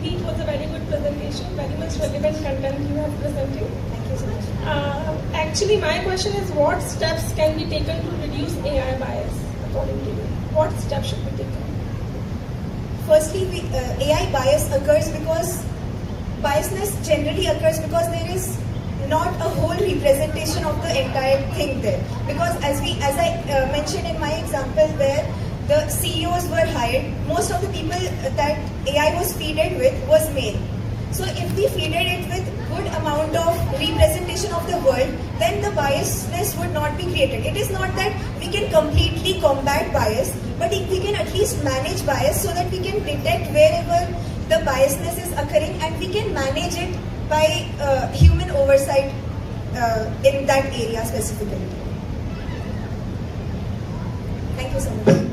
It was a very good presentation, very much relevant content you have presented. Thank you so much. Actually, my question is what steps can be taken to reduce AI bias according to you? What steps should be taken? Firstly, AI bias occurs because biasness generally occurs because there is not a whole representation of the entire thing there. Because as I mentioned in my example where the CEOs were hired, most of the people that AI was feeded with was male. So if we feeded it with good amount of representation of the world, then the biasness would not be created. It is not that we can completely combat bias, but we can at least manage bias so that we can detect wherever the biasness is occurring and we can manage it by human oversight in that area specifically. Thank you so much.